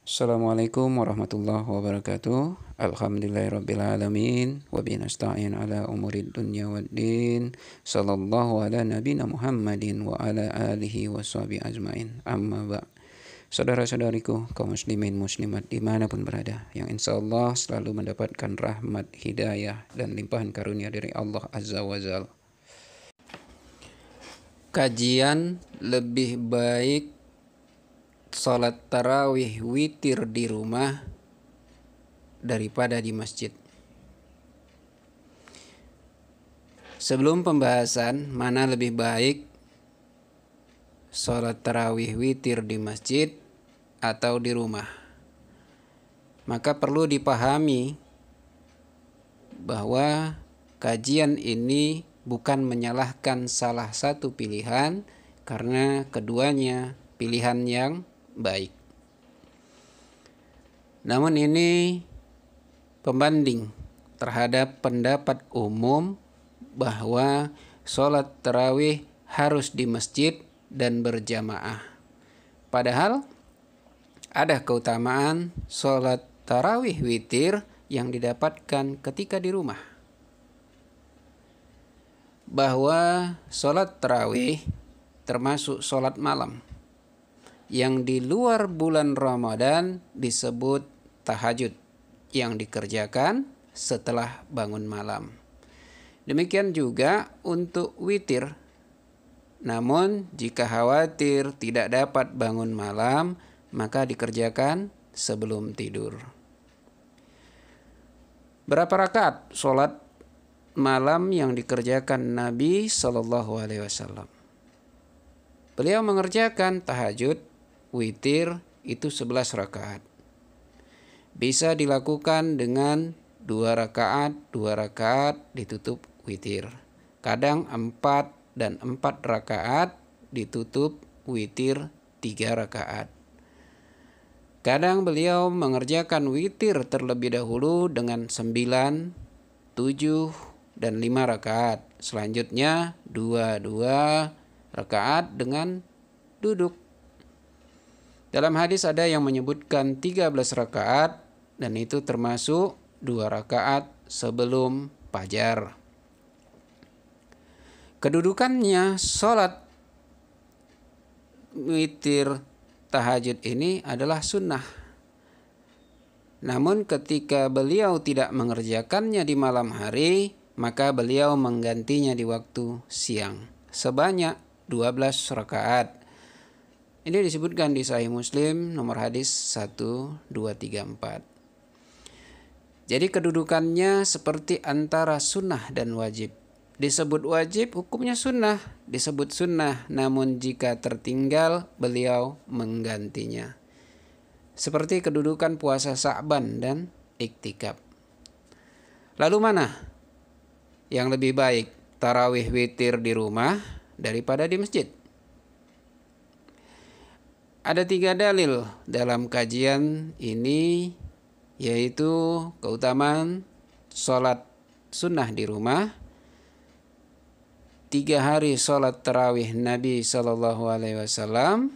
Assalamualaikum warahmatullahi wabarakatuh. Alhamdulillahirrabbilalamin. Wabihi nasta'in ala umurid dunya waddin. Sallallahu ala nabina Muhammadin wa ala alihi wa sahbihi ajmain. Amma ba'. Saudara-saudariku, kaum muslimin muslimat dimanapun berada, yang insya Allah selalu mendapatkan rahmat, hidayah, dan limpahan karunia dari Allah Azza wa Jalla. Kajian lebih baik sholat tarawih witir di rumah daripada di masjid. Sebelum pembahasan mana lebih baik sholat tarawih witir di masjid atau di rumah, maka perlu dipahami bahwa kajian ini bukan menyalahkan salah satu pilihan, karena keduanya pilihan yang baik. Namun ini pembanding terhadap pendapat umum bahwa sholat tarawih harus di masjid dan berjamaah. Padahal ada keutamaan sholat tarawih witir yang didapatkan ketika di rumah. Bahwa sholat tarawih termasuk sholat malam yang di luar bulan Ramadan disebut tahajud, yang dikerjakan setelah bangun malam. Demikian juga untuk witir. Namun jika khawatir tidak dapat bangun malam, maka dikerjakan sebelum tidur. Berapa rakaat sholat malam yang dikerjakan Nabi SAW? Beliau mengerjakan tahajud witir itu 11 rakaat. Bisa dilakukan dengan 2 rakaat ditutup witir. Kadang 4 dan 4 rakaat ditutup witir 3 rakaat. Kadang beliau mengerjakan witir terlebih dahulu dengan 9, 7, dan 5 rakaat. Selanjutnya 2 rakaat dengan duduk. Dalam hadis ada yang menyebutkan 13 rakaat, dan itu termasuk 2 rakaat sebelum fajar. Kedudukannya sholat witir tahajud ini adalah sunnah. Namun ketika beliau tidak mengerjakannya di malam hari, maka beliau menggantinya di waktu siang sebanyak 12 rakaat. Ini disebutkan di Sahih Muslim nomor hadis 1234. Jadi kedudukannya seperti antara sunnah dan wajib. Disebut wajib, hukumnya sunnah. Disebut sunnah, namun jika tertinggal beliau menggantinya. Seperti kedudukan puasa Sa'ban dan iktikaf. Lalu mana yang lebih baik? Tarawih witir di rumah daripada di masjid? Ada 3 dalil dalam kajian ini, yaitu keutamaan sholat sunnah di rumah, 3 hari sholat tarawih Nabi SAW,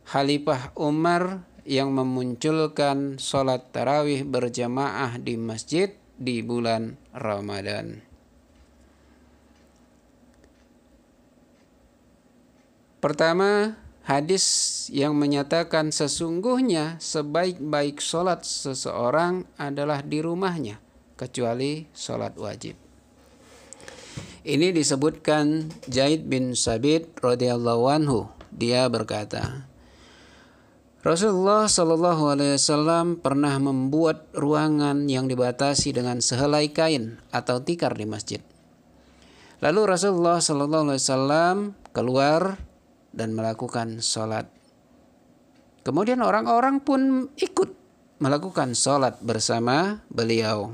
Khalifah Umar yang memunculkan sholat tarawih berjamaah di masjid di bulan Ramadan. Pertama, hadis yang menyatakan sesungguhnya sebaik-baik sholat seseorang adalah di rumahnya, kecuali sholat wajib. Ini disebutkan Zaid bin Sabit radhiyallahu anhu. Dia berkata, Rasulullah SAW pernah membuat ruangan yang dibatasi dengan sehelai kain atau tikar di masjid. Lalu Rasulullah SAW keluar dan melakukan sholat. Kemudian orang-orang pun ikut melakukan sholat bersama beliau.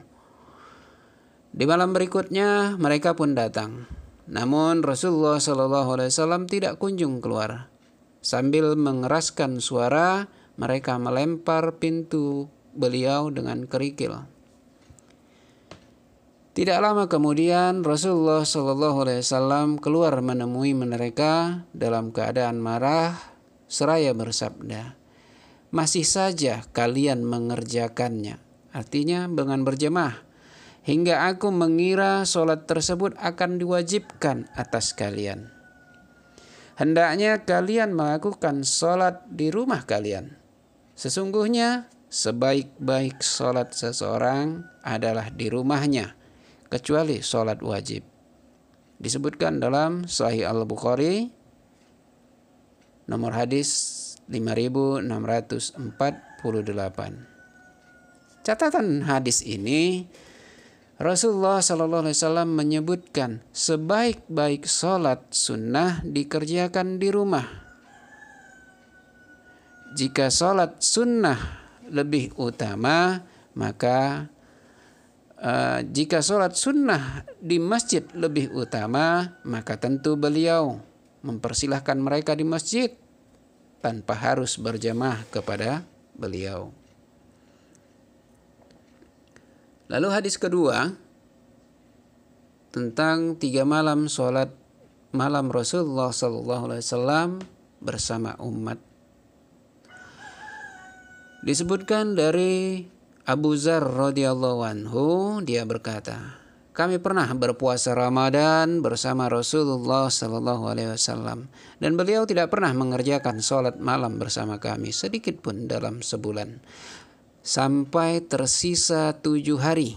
Di malam berikutnya mereka pun datang. Namun Rasulullah SAW tidak kunjung keluar. Sambil mengeraskan suara, mereka melempar pintu beliau dengan kerikil. Tidak lama kemudian Rasulullah SAW keluar menemui mereka dalam keadaan marah seraya bersabda, masih saja kalian mengerjakannya. Artinya dengan berjemaah. Hingga aku mengira sholat tersebut akan diwajibkan atas kalian. Hendaknya kalian melakukan sholat di rumah kalian. Sesungguhnya sebaik-baik sholat seseorang adalah di rumahnya, kecuali sholat wajib. Disebutkan dalam Sahih Al-Bukhari, nomor hadis 5648. Catatan hadis ini, Rasulullah SAW menyebutkan sebaik-baik sholat sunnah dikerjakan di rumah. Jika sholat sunnah lebih utama, maka jika sholat sunnah di masjid lebih utama, maka tentu beliau mempersilahkan mereka di masjid tanpa harus berjamaah kepada beliau. Lalu hadis kedua tentang 3 malam sholat malam Rasulullah SAW bersama umat. Disebutkan dari Abu Dzar radhiyallahu anhu, dia berkata, kami pernah berpuasa Ramadan bersama Rasulullah SAW dan beliau tidak pernah mengerjakan sholat malam bersama kami sedikit pun dalam sebulan, sampai tersisa 7 hari.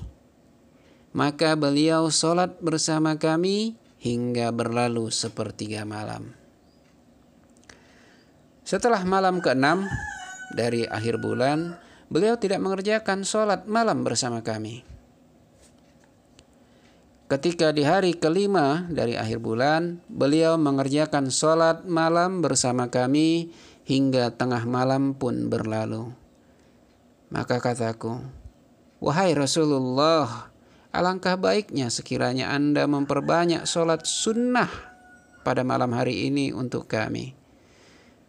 Maka beliau sholat bersama kami hingga berlalu sepertiga malam. Setelah malam ke-6 dari akhir bulan, beliau tidak mengerjakan sholat malam bersama kami. Ketika di hari ke-5 dari akhir bulan, beliau mengerjakan sholat malam bersama kami hingga tengah malam pun berlalu. Maka kataku, wahai Rasulullah, alangkah baiknya sekiranya Anda memperbanyak sholat sunnah pada malam hari ini untuk kami.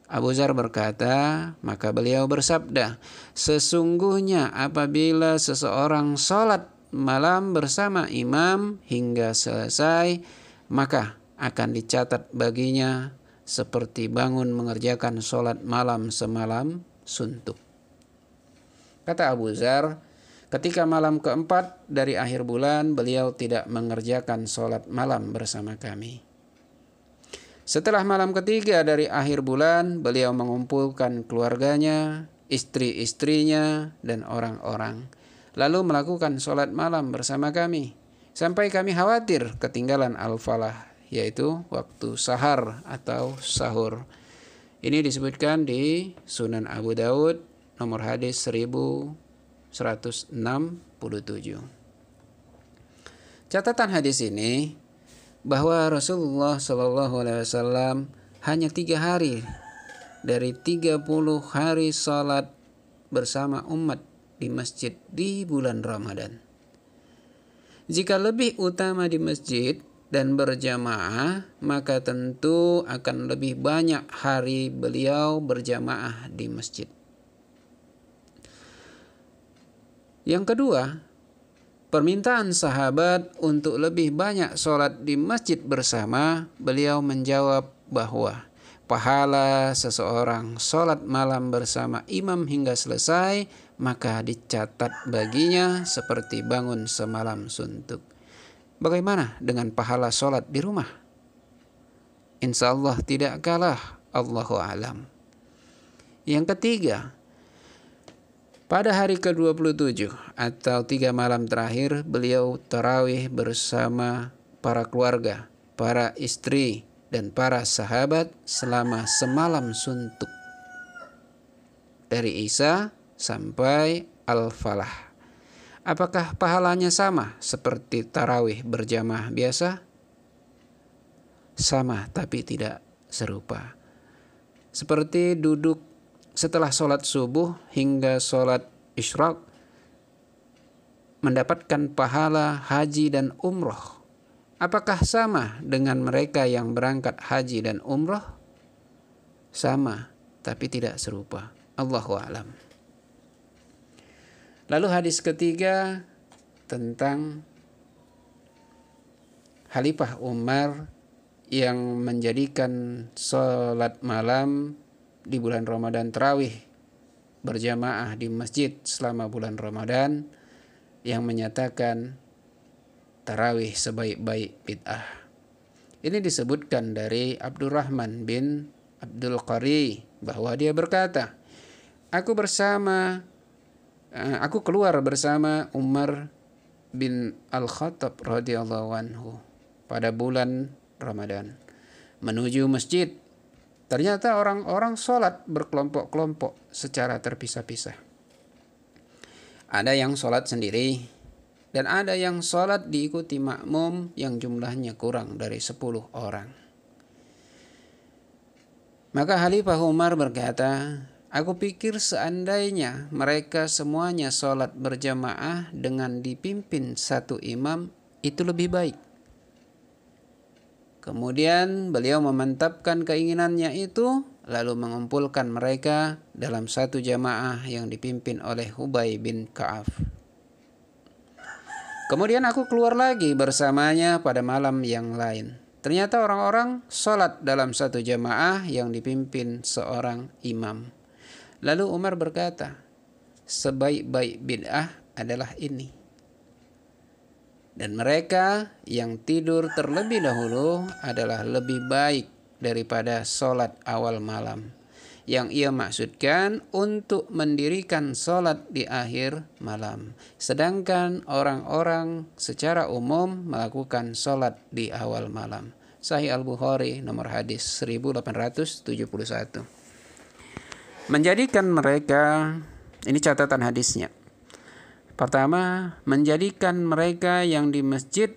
Abu Dzar berkata, maka beliau bersabda, sesungguhnya apabila seseorang sholat malam bersama imam hingga selesai, maka akan dicatat baginya seperti bangun mengerjakan sholat malam semalam suntuk. Kata Abu Dzar, ketika malam ke-4 dari akhir bulan, beliau tidak mengerjakan sholat malam bersama kami. Setelah malam ke-3 dari akhir bulan, beliau mengumpulkan keluarganya, istri-istrinya, dan orang-orang, lalu melakukan sholat malam bersama kami, sampai kami khawatir ketinggalan al-falah, yaitu waktu sahar atau sahur. Ini disebutkan di Sunan Abu Daud, nomor hadis 1167. Catatan hadis ini bahwa Rasulullah SAW hanya 3 hari dari 30 hari salat bersama umat di masjid di bulan Ramadan. Jika lebih utama di masjid dan berjamaah, maka tentu akan lebih banyak hari beliau berjamaah di masjid. Yang kedua, permintaan sahabat untuk lebih banyak sholat di masjid bersama, beliau menjawab bahwa pahala seseorang sholat malam bersama imam hingga selesai, maka dicatat baginya seperti bangun semalam suntuk. Bagaimana dengan pahala sholat di rumah? Insya Allah tidak kalah, Allahu a'lam. Yang ketiga, pada hari ke-27 atau 3 malam terakhir, beliau tarawih bersama para keluarga, para istri, dan para sahabat selama semalam suntuk. Dari Isya sampai Al-Falah. Apakah pahalanya sama seperti tarawih berjamaah biasa? Sama, tapi tidak serupa. Seperti duduk setelah sholat subuh hingga sholat isyraq, mendapatkan pahala haji dan umroh. Apakah sama dengan mereka yang berangkat haji dan umroh? Sama, tapi tidak serupa. Allahu a'lam. Lalu hadis ketiga tentang Khalifah Umar yang menjadikan sholat malam di bulan Ramadan tarawih berjamaah di masjid selama bulan Ramadan yang menyatakan tarawih sebaik-baik bid'ah. Ini disebutkan dari Abdurrahman bin Abdul Qari bahwa dia berkata, aku keluar bersama Umar bin Al-Khattab radhiyallahu anhu pada bulan Ramadan menuju masjid. Ternyata orang-orang sholat berkelompok-kelompok secara terpisah-pisah. Ada yang sholat sendiri dan ada yang sholat diikuti makmum yang jumlahnya kurang dari 10 orang. Maka Khalifah Umar berkata, aku pikir seandainya mereka semuanya sholat berjamaah dengan dipimpin satu imam, itu lebih baik. Kemudian beliau memantapkan keinginannya itu, lalu mengumpulkan mereka dalam satu jamaah yang dipimpin oleh Ubay bin Ka'ab. Kemudian aku keluar lagi bersamanya pada malam yang lain. Ternyata orang-orang sholat dalam satu jamaah yang dipimpin seorang imam. Lalu Umar berkata, sebaik-baik bid'ah adalah ini. Dan mereka yang tidur terlebih dahulu adalah lebih baik daripada sholat awal malam. Yang ia maksudkan untuk mendirikan sholat di akhir malam. Sedangkan orang-orang secara umum melakukan sholat di awal malam. Sahih Al-Bukhari nomor hadis 1871. Menjadikan mereka, ini catatan hadisnya. Pertama, menjadikan mereka yang di masjid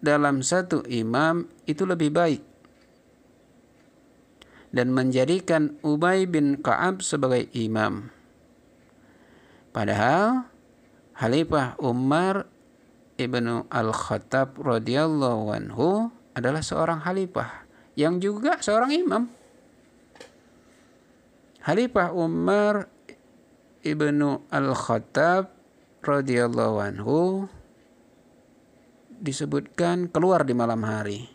dalam satu imam itu lebih baik. Dan menjadikan Ubay bin Ka'ab sebagai imam. Padahal Khalifah Umar ibnu Al-Khattab radhiyallahu anhu adalah seorang khalifah yang juga seorang imam. Khalifah Umar ibnu Al-Khattab radhiyallahu anhu disebutkan keluar di malam hari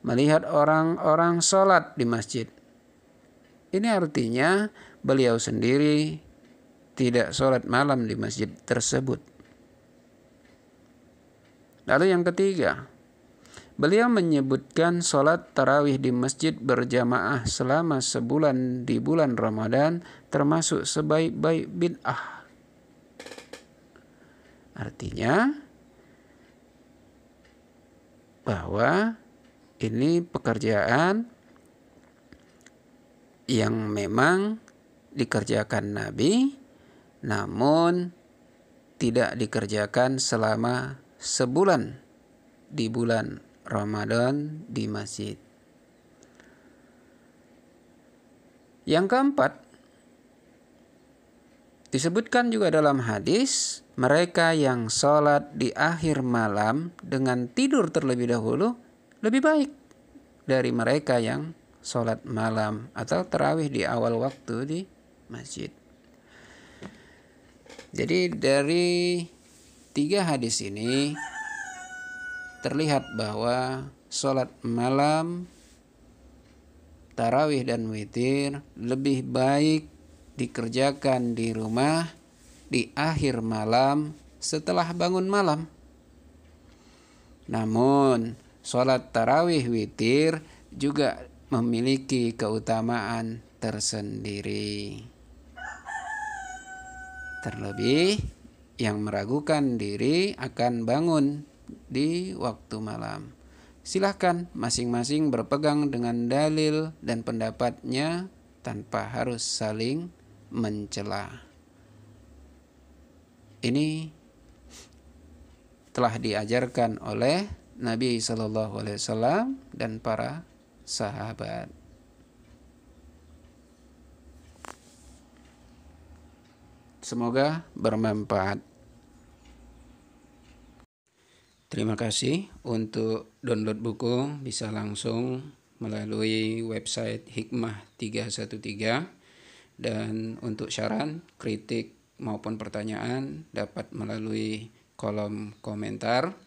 melihat orang-orang sholat di masjid. Ini artinya beliau sendiri tidak sholat malam di masjid tersebut. Lalu yang ketiga, beliau menyebutkan sholat tarawih di masjid berjamaah selama sebulan di bulan Ramadan termasuk sebaik-baik bid'ah. Artinya bahwa ini pekerjaan yang memang dikerjakan Nabi, namun tidak dikerjakan selama sebulan di bulan Ramadan di masjid. Yang keempat, disebutkan juga dalam hadis, mereka yang sholat di akhir malam dengan tidur terlebih dahulu lebih baik dari mereka yang sholat malam atau tarawih di awal waktu di masjid. Jadi dari 3 hadis ini terlihat bahwa sholat malam, tarawih dan witir lebih baik dikerjakan di rumah di akhir malam setelah bangun malam. Namun sholat tarawih witir juga memiliki keutamaan tersendiri. Terlebih yang meragukan diri akan bangun di waktu malam. Silahkan masing-masing berpegang dengan dalil dan pendapatnya tanpa harus saling mencela. Ini telah diajarkan oleh Nabi SAW dan para sahabat. Semoga bermanfaat. Terima kasih. Untuk download buku bisa langsung melalui website Hikmah 313, dan untuk saran, kritik maupun pertanyaan dapat melalui kolom komentar.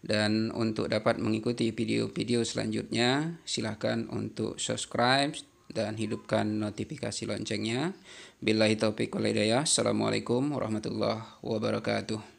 Dan untuk dapat mengikuti video-video selanjutnya, silakan untuk subscribe dan hidupkan notifikasi loncengnya. Billahi taufiq wal hidayah. Assalamualaikum warahmatullahi wabarakatuh.